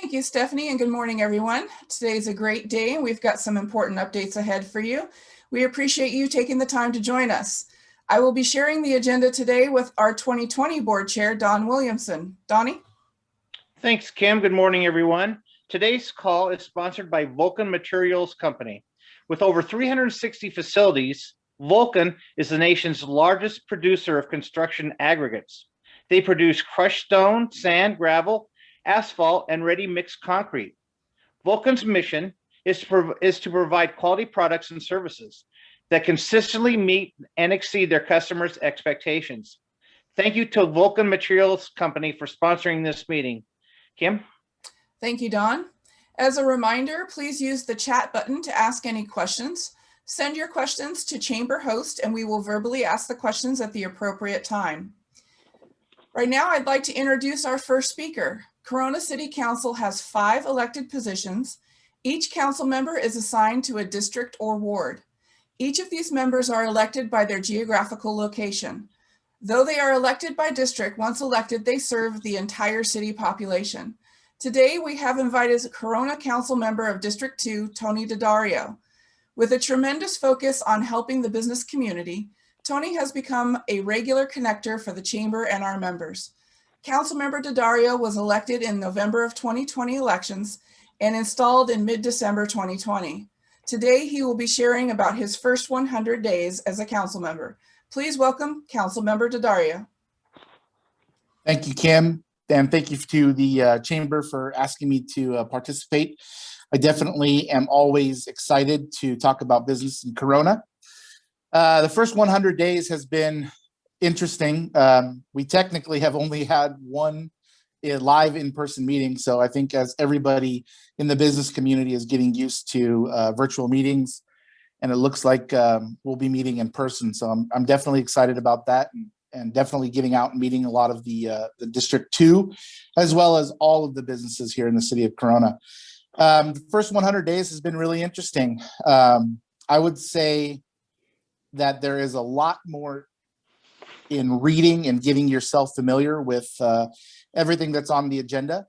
Thank you, Stephanie, and good morning, everyone. Today is a great day, and we've got some important updates ahead for you. We appreciate you taking the time to join us. I will be sharing the agenda today with our 2020 Board Chair, Don Williamson. Donnie? Thanks, Kim. Good morning, everyone. Today's call is sponsored by Vulcan Materials Company. With over 360 facilities, Vulcan is the nation's largest producer of construction aggregates. They produce crushed stone, sand, gravel, asphalt, and ready-mixed concrete. Vulcan's mission is to provide quality products and services that consistently meet and exceed their customers' expectations. Thank you to Vulcan Materials Company for sponsoring this meeting. Kim? Thank you, Don. As a reminder, please use the chat button to ask any questions. Send your questions to Chamber Host, and we will verbally ask the questions at the appropriate time. Right now, I'd like to introduce our first speaker. Corona City Council has 5 elected positions. Each council member is assigned to a district or ward. Each of these members are elected by their geographical location. Though they are elected by district, once elected, they serve the entire city population. Today, we have invited Corona Council member of District 2, Tony Daddario. With a tremendous focus on helping the business community, Tony has become a regular connector for the chamber and our members. Councilmember Daddario was elected in November of 2020 elections and installed in mid-December 2020. Today, he will be sharing about his first 100 days as a council member. Please welcome Councilmember Daddario. Thank you, Kim, and thank you to the chamber for asking me to participate. I definitely am always excited to talk about business in Corona. The first 100 days has been interesting. We technically have only had one live in-person meeting, so I think as everybody in the business community is getting used to virtual meetings, and it looks like we'll be meeting in person. So I'm definitely excited about that, and definitely getting out and meeting a lot of the District 2, as well as all of the businesses here in the city of Corona. The first 100 days has been really interesting. I would say that there is a lot more in reading and getting yourself familiar with everything that's on the agenda,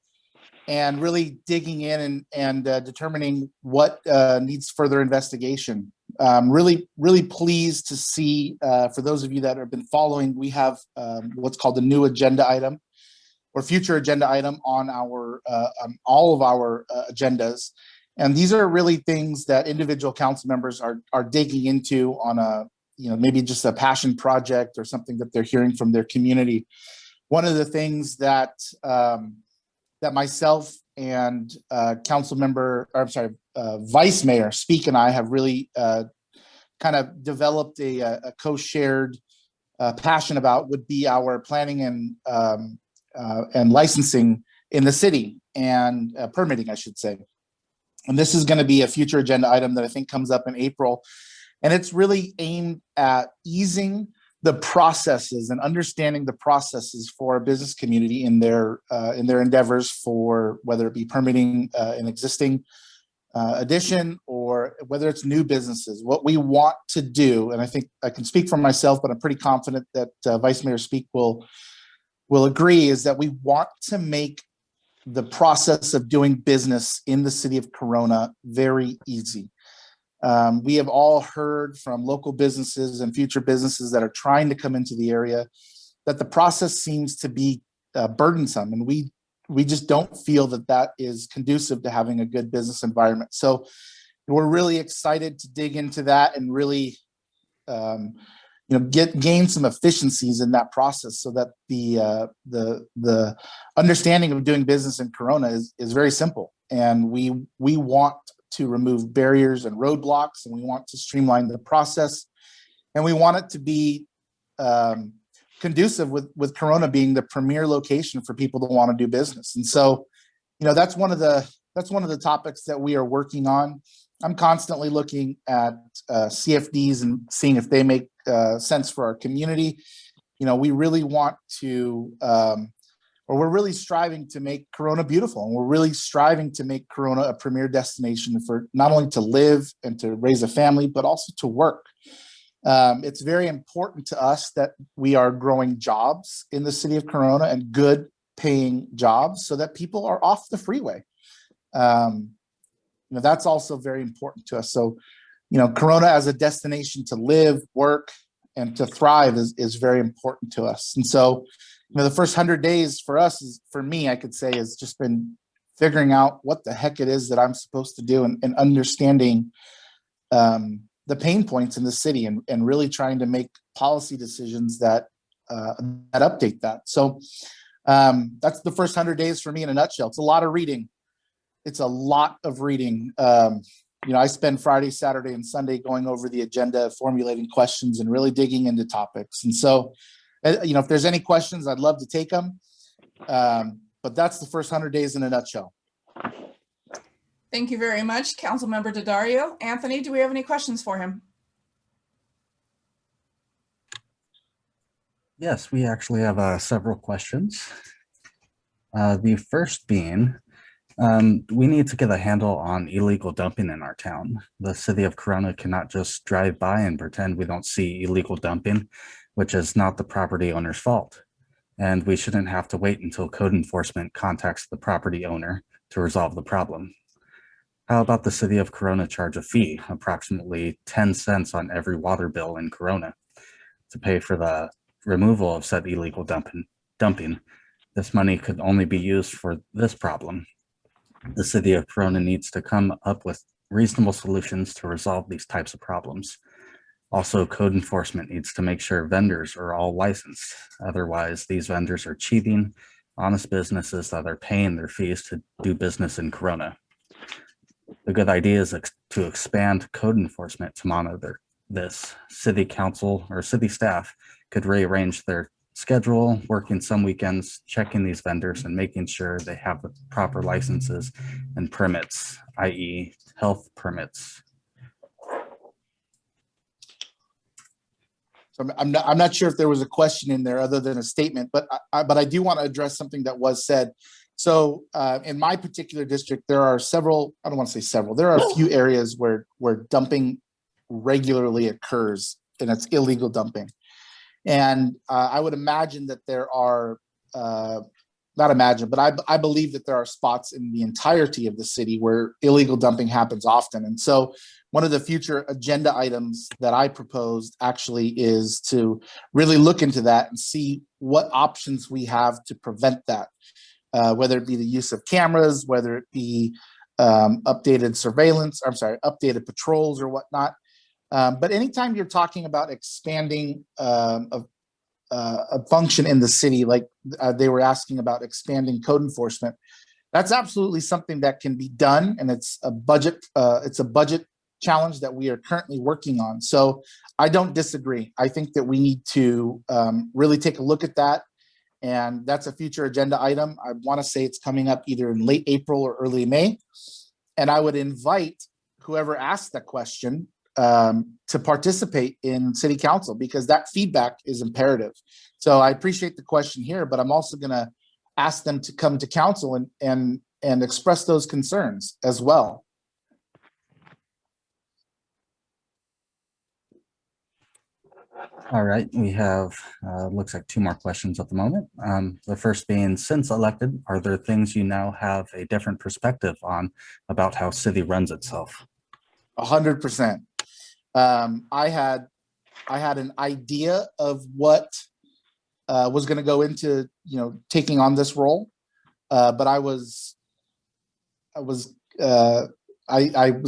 and really digging in and determining what needs further investigation. Really pleased to see, for those of you that have been following, we have what's called a new agenda item or future agenda item on our on all of our agendas. And these are really things that individual council members are digging into on a, maybe just a passion project or something that they're hearing from their community. One of the things that that myself and Vice Mayor Speak and I have really kind of developed a co-shared passion about would be our planning and licensing in the city, and permitting, I should say. And this is going to be a future agenda item that I think comes up in April. And it's really aimed at easing the processes and understanding the processes for a business community in their endeavors for whether it be permitting an existing addition or whether it's new businesses. What we want to do, and I think I can speak for myself, but I'm pretty confident that Vice Mayor Speak will agree, is that we want to make the process of doing business in the city of Corona very easy. We have all heard from local businesses and future businesses that are trying to come into the area that the process seems to be burdensome, and we just don't feel that that is conducive to having a good business environment. So we're really excited to dig into that and really gain some efficiencies in that process, so that the understanding of doing business in Corona is very simple. And we want to remove barriers and roadblocks, and we want to streamline the process, and we want it to be conducive with Corona being the premier location for people that want to do business. And so, that's one of the topics that we are working on. I'm constantly looking at CFDs and seeing if they make sense for our community. We really want to, or we're really striving to make Corona beautiful, and we're really striving to make Corona a premier destination for not only to live and to raise a family, but also to work. It's very important to us that we are growing jobs in the city of Corona, and good paying jobs so that people are off the freeway. That's also very important to us. So, Corona as a destination to live, work, and to thrive is very important to us. And so, the first 100 days for us, for me, I could say, has just been figuring out what the heck it is that I'm supposed to do and understanding the pain points in the city and really trying to make policy decisions that update that. So that's the first 100 days for me in a nutshell. It's a lot of reading. It's a lot of reading. I spend Friday, Saturday, and Sunday going over the agenda, formulating questions, and really digging into topics. And so, if there's any questions, I'd love to take them. But that's the first 100 days in a nutshell. Thank you very much, Councilmember Daddario. Anthony, do we have any questions for him? Yes, we actually have several questions. The first being, we need to get a handle on illegal dumping in our town. The city of Corona cannot just drive by and pretend we don't see illegal dumping, which is not the property owner's fault. And we shouldn't have to wait until code enforcement contacts the property owner to resolve the problem. How about the city of Corona charge a fee, approximately 10 cents on every water bill in Corona, to pay for the removal of said illegal dumping? This money could only be used for this problem. The city of Corona needs to come up with reasonable solutions to resolve these types of problems. Also, code enforcement needs to make sure vendors are all licensed. Otherwise, these vendors are cheating honest businesses that are paying their fees to do business in Corona. A good idea is to expand code enforcement to monitor this. City council or city staff could rearrange their schedule, working some weekends, checking these vendors and making sure they have the proper licenses and permits, i.e. health permits. So I'm not sure if there was a question in there other than a statement, but I do want to address something that was said. So in my particular district, there are several, I don't want to say several, there are a few areas where dumping regularly occurs, and it's illegal dumping. And I would imagine that there are, not imagine, but I believe that there are spots in the entirety of the city where illegal dumping happens often. And so one of the future agenda items that I proposed actually is to really look into that and see what options we have to prevent that, whether it be the use of cameras, whether it be updated surveillance, updated patrols or whatnot. But anytime you're talking about expanding a function in the city, like they were asking about expanding code enforcement, that's absolutely something that can be done, and it's a budget challenge that we are currently working on. So I don't disagree. I think that we need to really take a look at that, and that's a future agenda item. I want to say it's coming up either in late April or early May, and I would invite whoever asked that question to participate in city council, because that feedback is imperative. So I appreciate the question here, but I'm also going to ask them to come to council and express those concerns as well. All right, we have, looks like 2 more questions at the moment. The first being, since elected, are there things you now have a different perspective on about how city runs itself? 100%. I had an idea of what was going to go into, taking on this role, but I was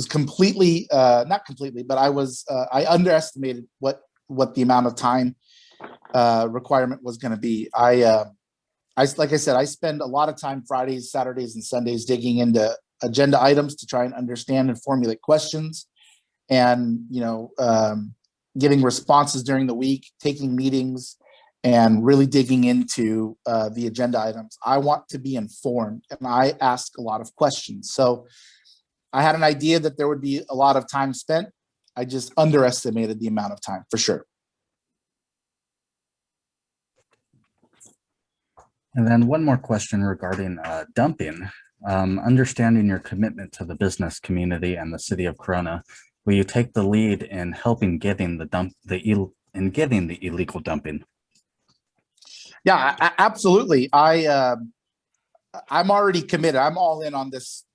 completely, not completely, but I underestimated what the amount of time requirement was going to be. Like I said, I spend a lot of time Fridays, Saturdays, and Sundays digging into agenda items to try and understand and formulate questions, and getting responses during the week, taking meetings, and really digging into the agenda items. I want to be informed, and I ask a lot of questions. So I had an idea that there would be a lot of time spent. I just underestimated the amount of time, for sure. And then one more question regarding dumping. Understanding your commitment to the business community and the city of Corona, will you take the lead in helping getting the illegal dumping? Yeah, absolutely. I'm already committed. I'm all in on this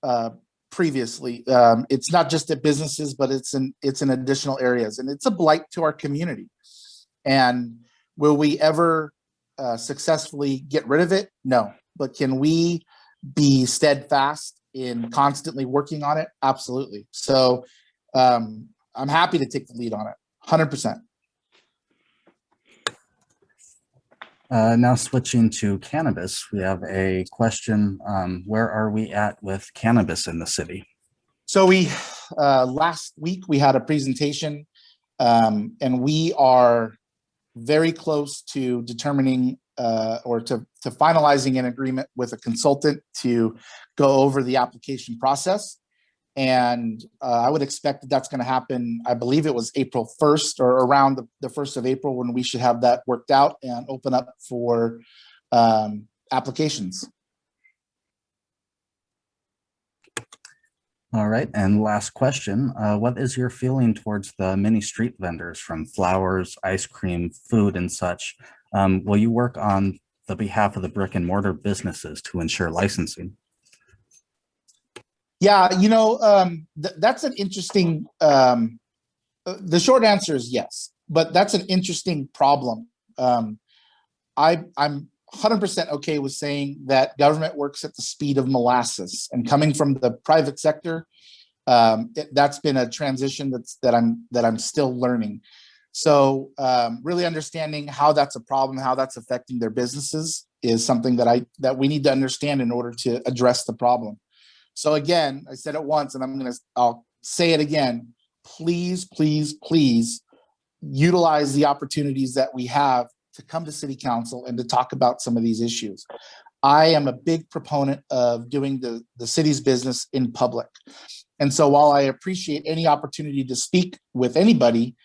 previously. It's not just at businesses, but it's in additional areas, and it's a blight to our community. And will we ever successfully get rid of it? No. But can we be steadfast in constantly working on it? Absolutely. So I'm happy to take the lead on it, 100%. Now switching to cannabis, we have a question. Where are we at with cannabis in the city? So we last week we had a presentation, and we are very close to determining or to finalizing an agreement with a consultant to go over the application process. And I would expect that that's going to happen. I believe it was April 1st or around the 1st of April when we should have that worked out and open up for applications. All right, and last question. What is your feeling towards the mini street vendors from flowers, ice cream, food, and such? Will you work on the behalf of the brick and mortar businesses to ensure licensing? Yeah, that's an interesting, the short answer is yes, but that's an interesting problem. I'm 100% okay with saying that government works at the speed of molasses, and coming from the private sector, that's been a transition that I'm still learning. So really understanding how that's a problem, how that's affecting their businesses is something that we need to understand in order to address the problem. So again, I said it once, and I'll say it again. Please, please, please utilize the opportunities that we have to come to City Council and to talk about some of these issues. I am a big proponent of doing the city's business in public. And so while I appreciate any opportunity to speak with anybody,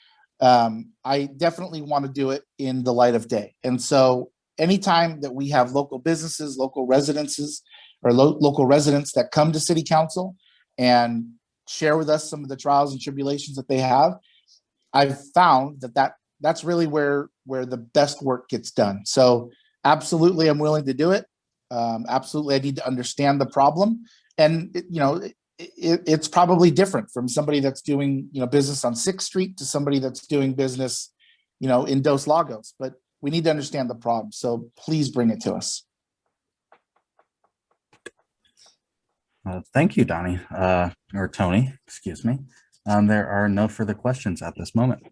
I definitely want to do it in the light of day. And so anytime that we have local businesses, local residences, or local residents that come to City Council and share with us some of the trials and tribulations that they have, I've found that's really where the best work gets done. So absolutely, I'm willing to do it. Absolutely, I need to understand the problem. And it's probably different from somebody that's doing business on 6th Street to somebody that's doing business in Dos Lagos. But we need to understand the problem. So please bring it to us. Thank you, Donnie, or Tony, excuse me. There are no further questions at this moment.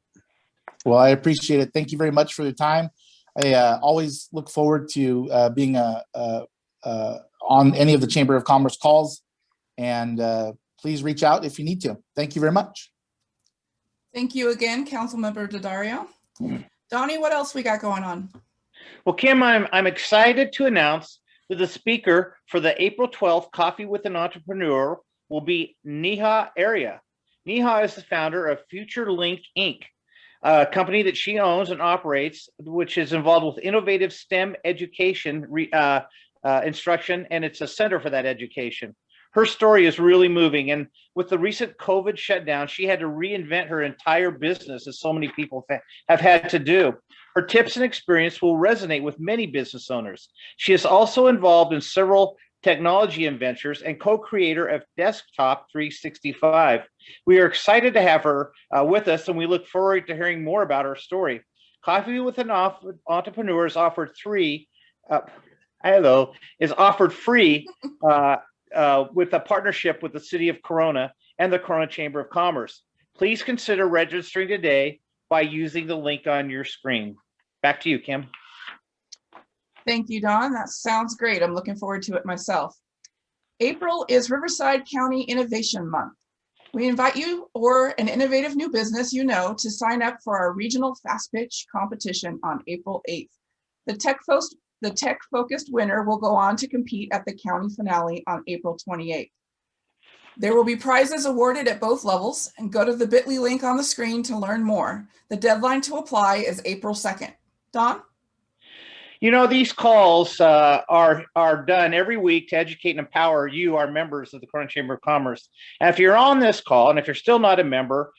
Well, I appreciate it. Thank you very much for your time. I always look forward to being on any of the Chamber of Commerce calls, and please reach out if you need to. Thank you very much. Thank you again, Councilmember Daddario. Donnie, what else we got going on? Well, Kim, I'm excited to announce that the speaker for the April 12th Coffee with an Entrepreneur will be Neha Arya. Neha is the founder of Future Link Inc., a company that she owns and operates, which is involved with innovative STEM education instruction, and it's a center for that education. Her story is really moving, and with the recent COVID shutdown, she had to reinvent her entire business, as so many people have had to do. Her tips and experience will resonate with many business owners. She is also involved in several technology ventures and co-creator of Desktop 365. We are excited to have her with us, and we look forward to hearing more about her story. Coffee with an Entrepreneur is offered free with a partnership with the City of Corona and the Corona Chamber of Commerce. Please consider registering today by using the link on your screen. Back to you, Kim. Thank you, Don. That sounds great. I'm looking forward to it myself. April is Riverside County Innovation Month. We invite you or an innovative new business to sign up for our regional fast pitch competition on April 8th. The tech-focused winner will go on to compete at the county finale on April 28th. There will be prizes awarded at both levels, and go to the bit.ly link on the screen to learn more. The deadline to apply is April 2nd. Don? These calls are done every week to educate and empower you, our members of the Corona Chamber of Commerce. And if you're on this call, and if you're still not a member,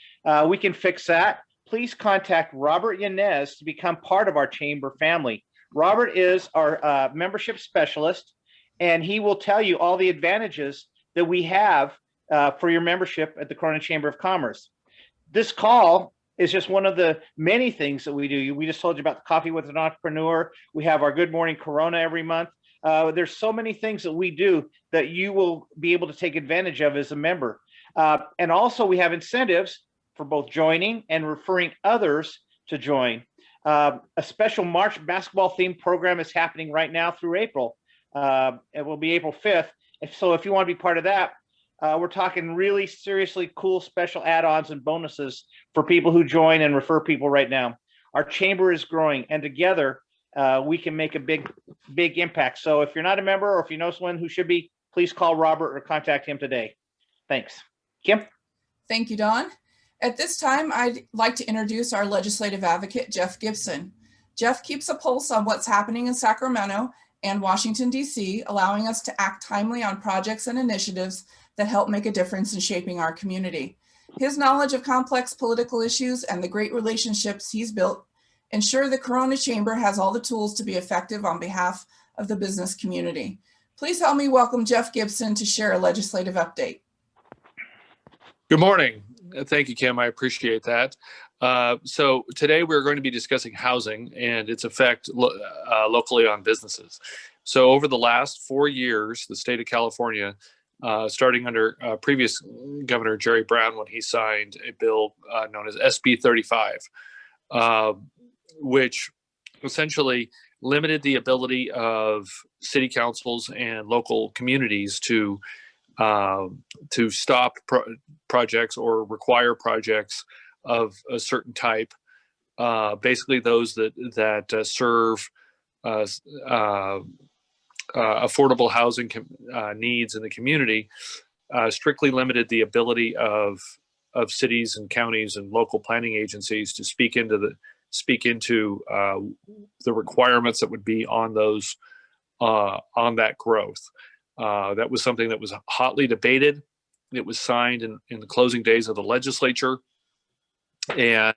we can fix that. Please contact Robert Yanez to become part of our chamber family. Robert is our membership specialist, and he will tell you all the advantages that we have for your membership at the Corona Chamber of Commerce. This call is just one of the many things that we do. We just told you about the Coffee with an Entrepreneur. We have our Good Morning Corona every month. There's so many things that we do that you will be able to take advantage of as a member. And also we have incentives for both joining and referring others to join. A special March basketball themed program is happening right now through April. It will be April 5th. So if you want to be part of that, we're talking really seriously cool special add-ons and bonuses for people who join and refer people right now. Our chamber is growing, and together we can make a big impact. So if you're not a member, or if you know someone who should be, please call Robert or contact him today. Thanks. Kim? Thank you, Don. At this time, I'd like to introduce our legislative advocate, Jeff Gibson. Jeff keeps a pulse on what's happening in Sacramento and Washington, D.C., allowing us to act timely on projects and initiatives that help make a difference in shaping our community. His knowledge of complex political issues and the great relationships he's built ensure the Corona Chamber has all the tools to be effective on behalf of the business community. Please help me welcome Jeff Gibson to share a legislative update. Good morning. Thank you, Kim. I appreciate that. So today we're going to be discussing housing and its effect locally on businesses. So over the last 4 years, the state of California, starting under previous Governor Jerry Brown, when he signed a bill known as SB35, which essentially limited the ability of city councils and local communities to stop projects or require projects of a certain type. Basically, those that serve affordable housing needs in the community, strictly limited the ability of cities and counties and local planning agencies to speak into the requirements that would be on those on that growth. That was something that was hotly debated. It was signed in the closing days of the legislature, and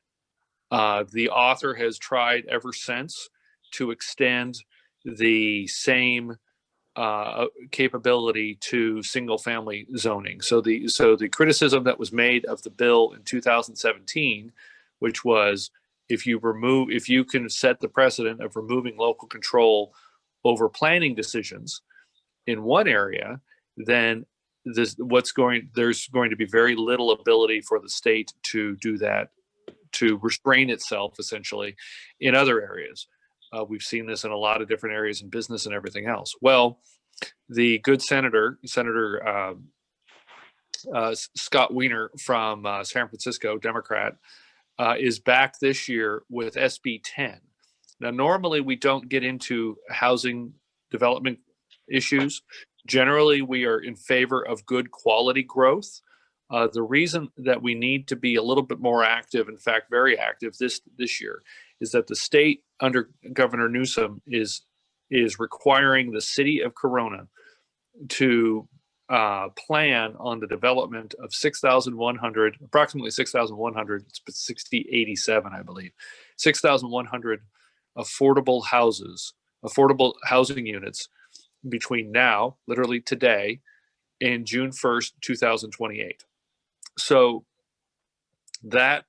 the author has tried ever since to extend the same capability to single-family zoning. So the criticism that was made of the bill in 2017, which was if you can set the precedent of removing local control over planning decisions in one area, then there's going to be very little ability for the state to do that, to restrain itself essentially in other areas. We've seen this in a lot of different areas in business and everything else. Well, the good Senator Scott Wiener from San Francisco, Democrat, is back this year with SB10. Now, normally we don't get into housing development issues. Generally, we are in favor of good quality growth. The reason that we need to be a little bit more active, in fact, very active this year, is that the state under Governor Newsom is requiring the city of Corona to plan on the development of approximately 6,100, it's 6,087, I believe, 6,100 affordable housing units between now, literally today, and June 1st, 2028. So that,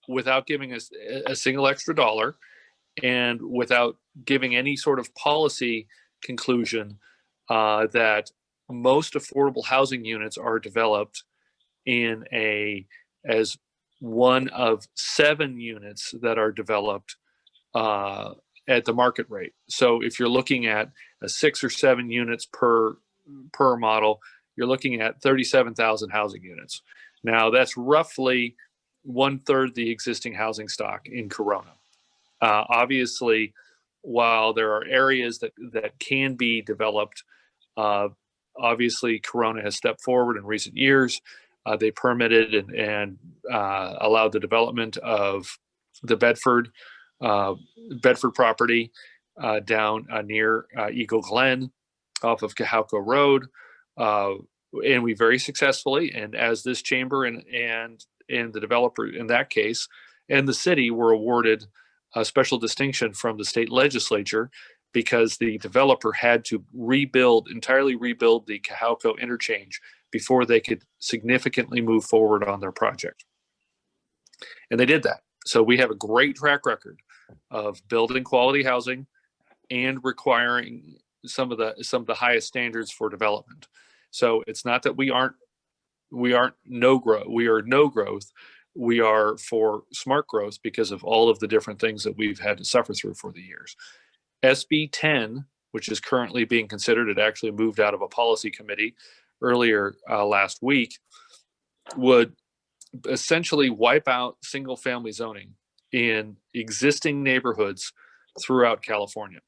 without giving us a single extra dollar and without giving any sort of policy conclusion, that most affordable housing units are developed as one of 7 units that are developed at the market rate. So if you're looking at 6 or 7 units per model, you're looking at 37,000 housing units. Now that's roughly 1/3 the existing housing stock in Corona. Obviously, while there are areas that can be developed, obviously Corona has stepped forward in recent years. They permitted and allowed the development of the Bedford property down near Eagle Glen off of Cahauco Road. And we very successfully, and as this chamber and the developer in that case, and the city were awarded a special distinction from the state legislature because the developer had to entirely rebuild the Cahauco interchange before they could significantly move forward on their project. And they did that. So we have a great track record of building quality housing and requiring some of the highest standards for development. So it's not that we aren't no growth. We are no growth. We are for smart growth because of all of the different things that we've had to suffer through for the years. SB10, which is currently being considered, it actually moved out of a policy committee earlier last week, would essentially wipe out single family zoning in existing neighborhoods throughout California.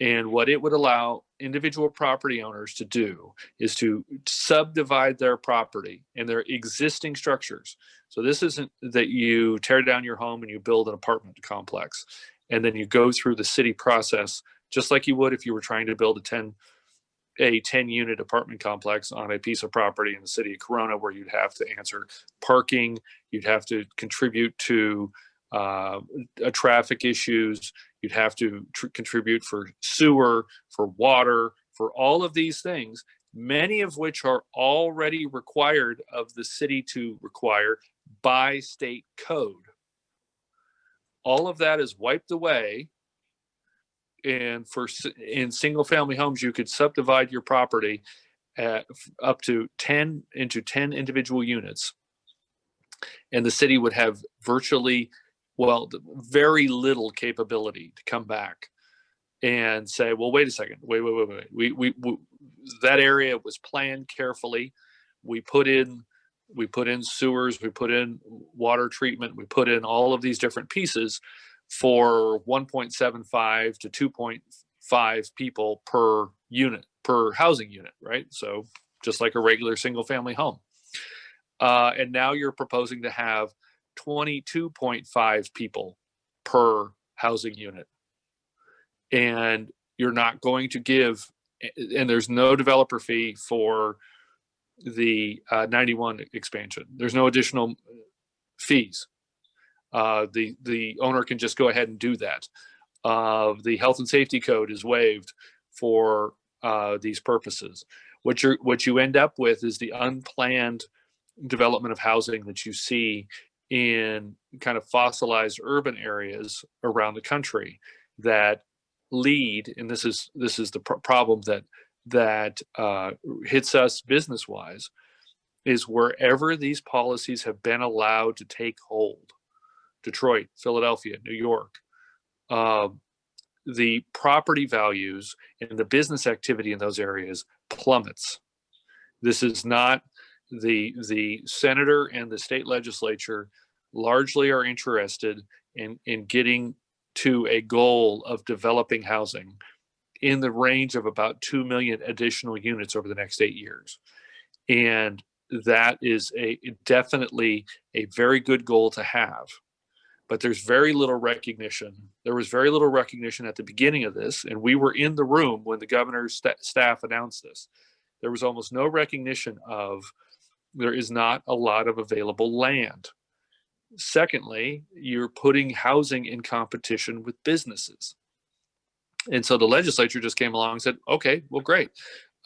And what it would allow individual property owners to do is to subdivide their property and their existing structures. So this isn't that you tear down your home and you build an apartment complex, and then you go through the city process just like you would if you were trying to build a 10-unit apartment complex on a piece of property in the city of Corona, where you'd have to answer parking, you'd have to contribute to traffic issues, you'd have to contribute for sewer, for water, for all of these things, many of which are already required of the city to require by state code. All of that is wiped away. And in single family homes, you could subdivide your property up to 10 individual units. And the city would have very little capability to come back and say, well, wait a second, wait. We that area was planned carefully. We put in sewers, we put in water treatment, we put in all of these different pieces for 1.75 to 2.5 people per housing unit, right? So just like a regular single family home. And now you're proposing to have 22.5 people per housing unit. And you're not going to give, and there's no developer fee for the 91 expansion. There's no additional fees. The owner can just go ahead and do that. The health and safety code is waived for these purposes. What you end up with is the unplanned development of housing that you see in kind of fossilized urban areas around the country that lead, and this is the problem that hits us business wise, is wherever these policies have been allowed to take hold, Detroit, Philadelphia, New York, the property values and the business activity in those areas plummets. This is not the senator and the state legislature largely are interested in getting to a goal of developing housing in the range of about 2 million additional units over the next 8 years. And that is definitely a very good goal to have. But there's very little recognition. There was very little recognition at the beginning of this, and we were in the room when the governor's staff announced this. There was almost no recognition of there is not a lot of available land. Secondly, you're putting housing in competition with businesses. And so the legislature just came along and said, okay, well, great.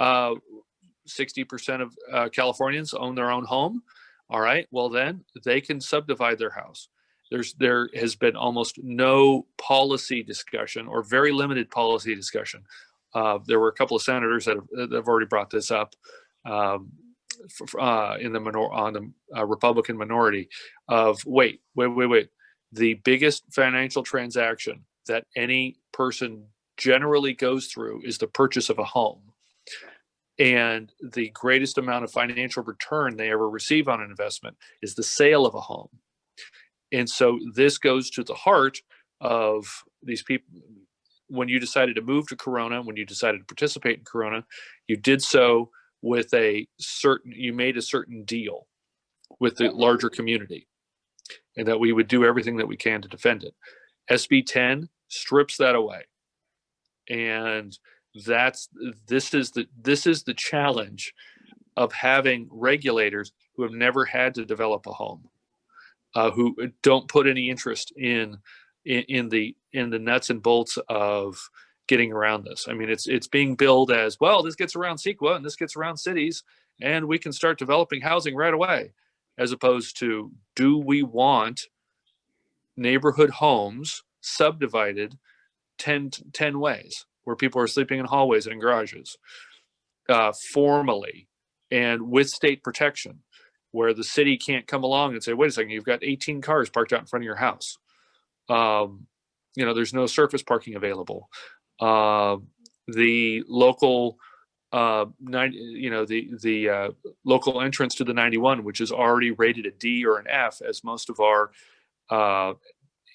60% of Californians own their own home. All right, well then they can subdivide their house. There has been almost no policy discussion or very limited policy discussion. There were a couple of senators that have already brought this up on the Republican minority of wait. The biggest financial transaction that any person generally goes through is the purchase of a home. And the greatest amount of financial return they ever receive on an investment is the sale of a home. And so this goes to the heart of these people. When you decided to move to Corona, when you decided to participate in Corona, you did so with you made a certain deal with the larger community, and that we would do everything that we can to defend it. SB10 strips that away. And this is the challenge of having regulators who have never had to develop a home, who don't put any interest in the nuts and bolts of getting around this. I mean, it's being billed as, well, this gets around CEQA and this gets around cities, and we can start developing housing right away, as opposed to, do we want neighborhood homes subdivided 10 ways where people are sleeping in hallways and in garages, formally and with state protection, where the city can't come along and say, wait a second, you've got 18 cars parked out in front of your house. There's no surface parking available. The local local entrance to the 91, which is already rated a D or an F, as most of our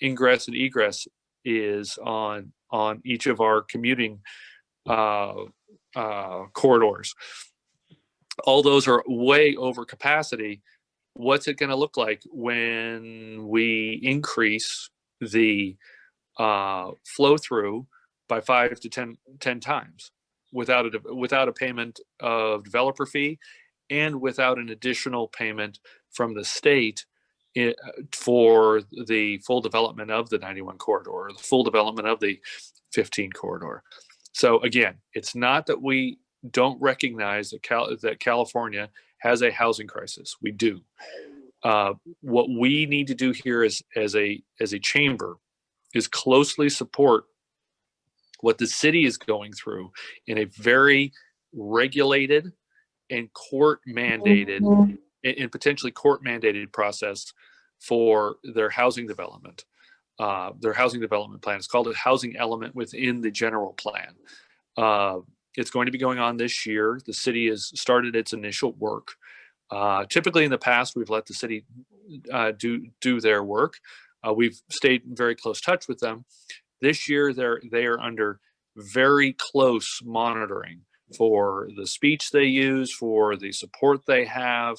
ingress and egress is on each of our commuting corridors. All those are way over capacity. What's it going to look like when we increase the flow through by 5 to 10 times without a payment of developer fee and without an additional payment from the state for the full development of the 91 corridor, or the full development of the 15 corridor? So again, it's not that we don't recognize that California has a housing crisis. We do. What we need to do here as a chamber is closely support what the city is going through in a very regulated and court mandated and potentially court mandated process for their housing development. Their housing development plan. It's called a housing element within the general plan. It's going to be going on this year. The city has started its initial work. Typically in the past, we've let the city do their work. We've stayed in very close touch with them. This year, they are under very close monitoring for the speech they use, for the support they have,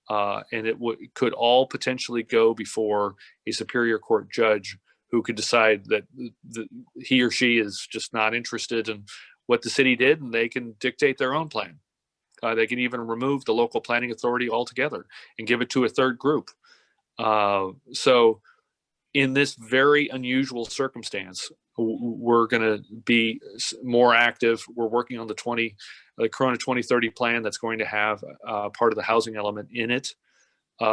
and it could all potentially go before a superior court judge who could decide that he or she is just not interested in what the city did, and they can dictate their own plan. They can even remove the local planning authority altogether and give it to a third group. So in this very unusual circumstance, we're going to be more active. We're working on the Corona 2030 plan that's going to have part of the housing element in it,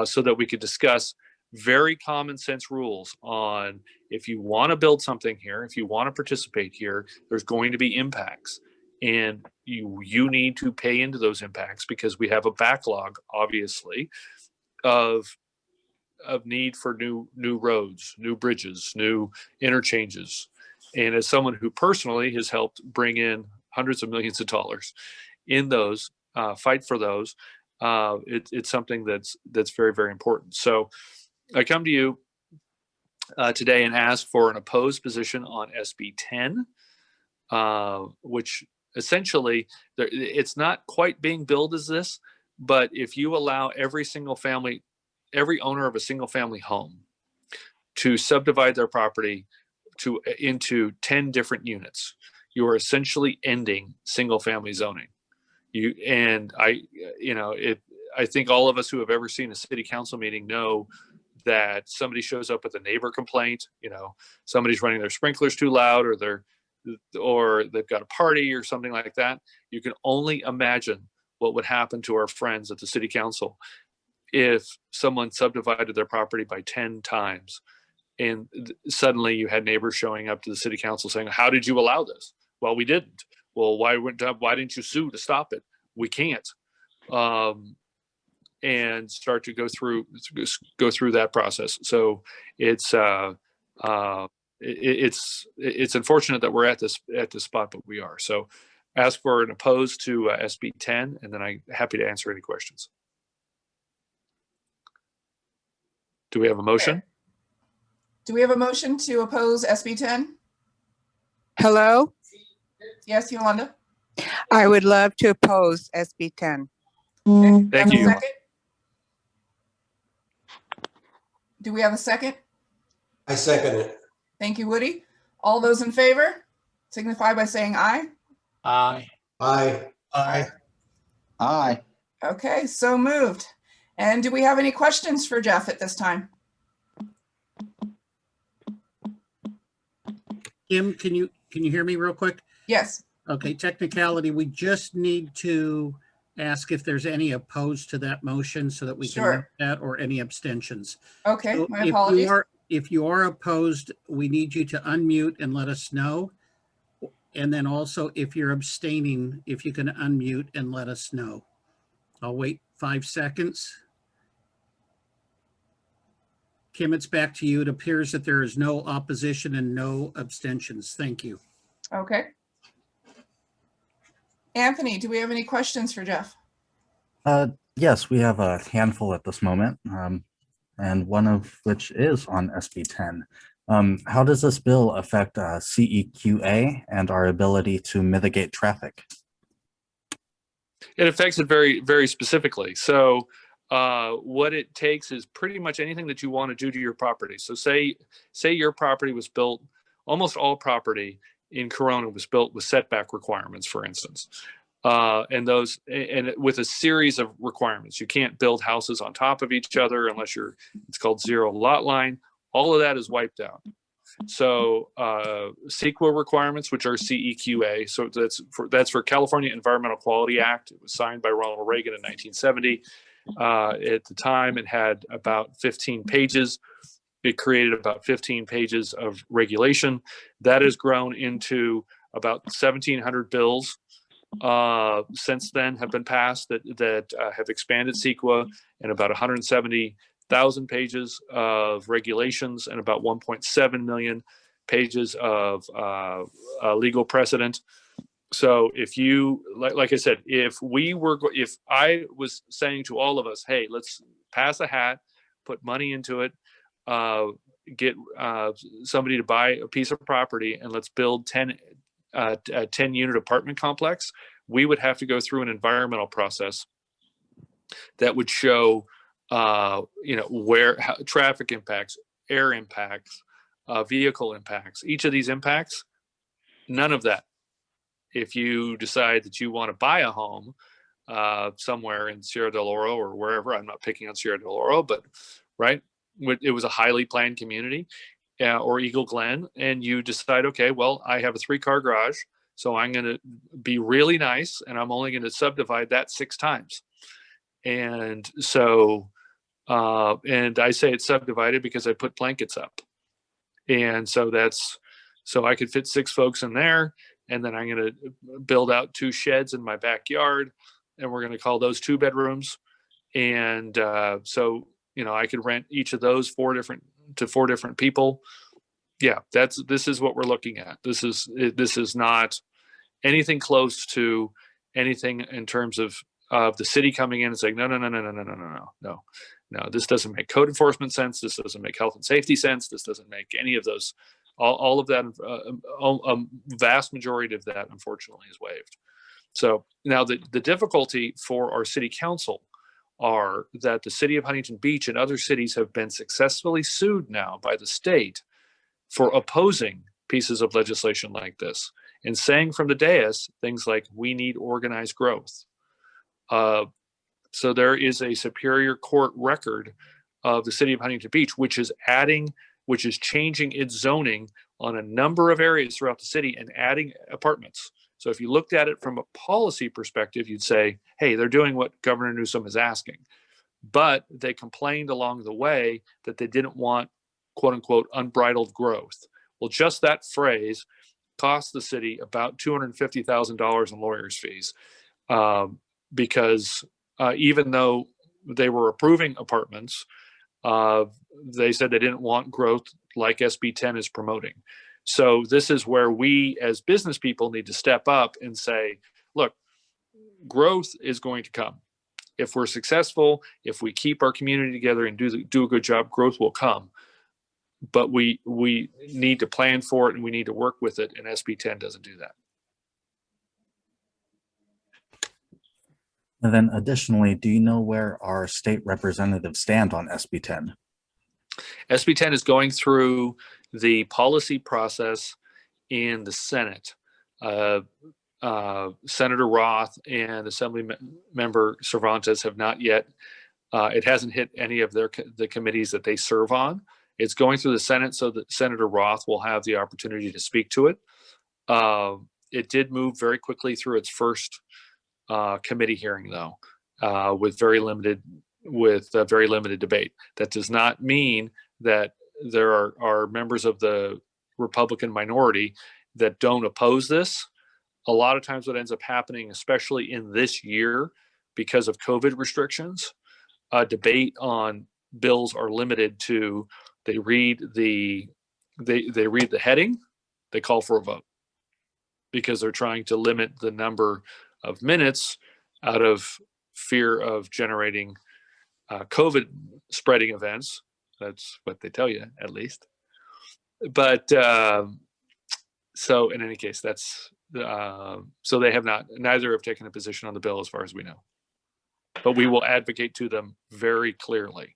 so that we could discuss very common sense rules on, if you want to build something here, if you want to participate here, there's going to be impacts, and you need to pay into those impacts, because we have a backlog, obviously, of need for new roads, new bridges, new interchanges. And as someone who personally has helped bring in hundreds of millions of dollars in those, fight for those, it's something that's very, very important. So I come to you today and ask for an opposed position on SB10, which essentially, it's not quite being billed as this, but if you allow every owner of a single family home to subdivide their property into 10 different units, you are essentially ending single family zoning. I think all of us who have ever seen a city council meeting know that somebody shows up with a neighbor complaint, somebody's running their sprinklers too loud, or they've got a party or something like that. You can only imagine what would happen to our friends at the city council if someone subdivided their property by 10 times. And suddenly you had neighbors showing up to the city council saying, how did you allow this? Well, we didn't. Well, why didn't you sue to stop it? We can't. And start to go through that process. So it's unfortunate that we're at this spot, but we are. So ask for an opposed to SB10, and then I'm happy to answer any questions. Do we have a motion? Do we have a motion to oppose SB10? Hello, Yes, Yolanda? I would love to oppose SB10. Okay. Thank you. Do we have a second? I second it. Thank you, Woody. All those in favor signify by saying aye. Aye. Aye. Aye. Aye. Okay, so moved. And do we have any questions for Jeff at this time? Kim, can you can you hear me real quick? Yes. Okay, technicality, we just need to ask if there's any opposed to that motion so that we can Sure. note that, or any abstentions. Okay, So my apologies. if you are opposed, we need you to unmute and let us know. And then also, if you're abstaining, if you can unmute and let us know. I'll wait 5 seconds. Kim, it's back to you. It appears that there is no opposition and no abstentions. Thank you. Okay. Anthony, do we have any questions for Jeff? Yes, we have a handful at this moment, and one of which is on SB10. How does this bill affect CEQA and our ability to mitigate traffic? It affects it very, very specifically. So what it takes is pretty much anything that you want to do to your property. So say your property was built, almost all property in Corona was built with setback requirements, for instance. And with a series of requirements. You can't build houses on top of each other unless it's called zero lot line. All of that is wiped out. So CEQA requirements, which are CEQA, so that's for California Environmental Quality Act. It was signed by Ronald Reagan in 1970. At the time, it had about 15 pages. It created about 15 pages of regulation. That has grown into about 1,700 bills since then have been passed that have expanded CEQA, and about 170,000 pages of regulations and about 1.7 million pages of legal precedent. So if you, like I said, if I was saying to all of us, hey, let's pass a hat, put money into it, get somebody to buy a piece of property, and let's build a 10-unit apartment complex, we would have to go through an environmental process that would show, how traffic impacts, air impacts, vehicle impacts, each of these impacts, none of that. If you decide that you want to buy a home somewhere in Sierra del Oro or wherever, I'm not picking on Sierra del Oro, but right, it was a highly planned community, or Eagle Glen, and you decide, okay, well, I have a 3-car garage, so I'm going to be really nice, and I'm only going to subdivide that 6 times. And so, and I say it's subdivided because I put blankets up. And so so I could fit 6 folks in there, and then I'm going to build out 2 sheds in my backyard, and we're going to call those 2 bedrooms. And so, I could rent each of those 4 different people. Yeah, this is what we're looking at. This is not anything close to anything in terms of the city coming in and saying, no. This doesn't make code enforcement sense. This doesn't make health and safety sense. This doesn't make any of those. All of that, a vast majority of that, unfortunately, is waived. So now the difficulty for our city council are that the city of Huntington Beach and other cities have been successfully sued now by the state for opposing pieces of legislation like this and saying from the dais things like, we need organized growth. So there is a Superior Court record of the city of Huntington Beach, which is changing its zoning on a number of areas throughout the city and adding apartments. So if you looked at it from a policy perspective, you'd say, hey, they're doing what Governor Newsom is asking. But they complained along the way that they didn't want, quote unquote, unbridled growth. Well, just that phrase cost the city about $250,000 in lawyers' fees, because even though they were approving apartments, they said they didn't want growth like SB10 is promoting. So this is where we as business people need to step up and say, look, growth is going to come. If we're successful, if we keep our community together and do a good job, growth will come. But we need to plan for it and we need to work with it, and SB10 doesn't do that. And then additionally, do you know where our state representatives stand on SB10? SB10 is going through the policy process in the Senate. Senator Roth and Assembly Member Cervantes have not yet, it hasn't hit any of the committees that they serve on. It's going through the Senate so that Senator Roth will have the opportunity to speak to it. It did move very quickly through its first committee hearing, though, with very limited debate. That does not mean that there are members of the Republican minority that don't oppose this. A lot of times what ends up happening, especially in this year, because of COVID restrictions, debate on bills are limited to they read the heading, they call for a vote, because they're trying to limit the number of minutes out of fear of generating COVID spreading events. That's what they tell you, at least. But so in any case, that's so they have neither have taken a position on the bill as far as we know. But we will advocate to them very clearly.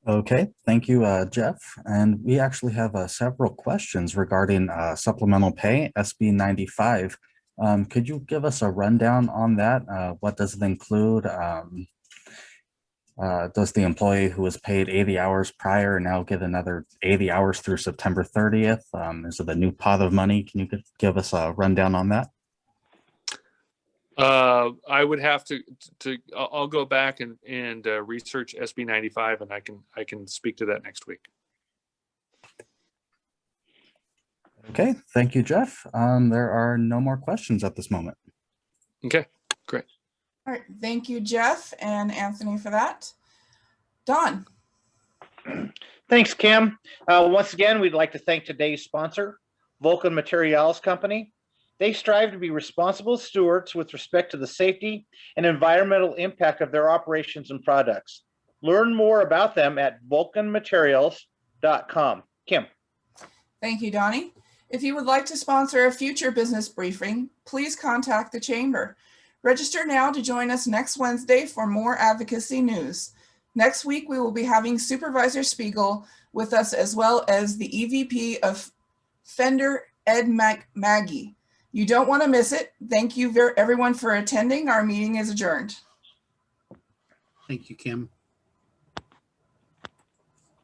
Okay, thank you, Jeff. And we actually have several questions regarding supplemental pay, SB 95. Could you give us a rundown on that? What does it include? Does the employee who was paid 80 hours prior now get another 80 hours through September 30th? Is it a new pot of money? Can you give us a rundown on that? I would have to I'll go back and research SB 95, and I can speak to that next week. Okay, thank you, Jeff. There are no more questions at this moment. Okay, great. All right, thank you, Jeff and Anthony, for that. Don. Thanks, Kim. Once again, we'd like to thank today's sponsor, Vulcan Materials Company. They strive to be responsible stewards with respect to the safety and environmental impact of their operations and products. Learn more about them at vulcanmaterials.com. Kim. Thank you, Donnie. If you would like to sponsor a future business briefing, please contact the Chamber. Register now to join us next Wednesday for more advocacy news. Next week, we will be having Supervisor Spiegel with us, as well as the EVP of Fender, Ed Maggie. You don't want to miss it. Thank you everyone for attending. Our meeting is adjourned. Thank you, Kim.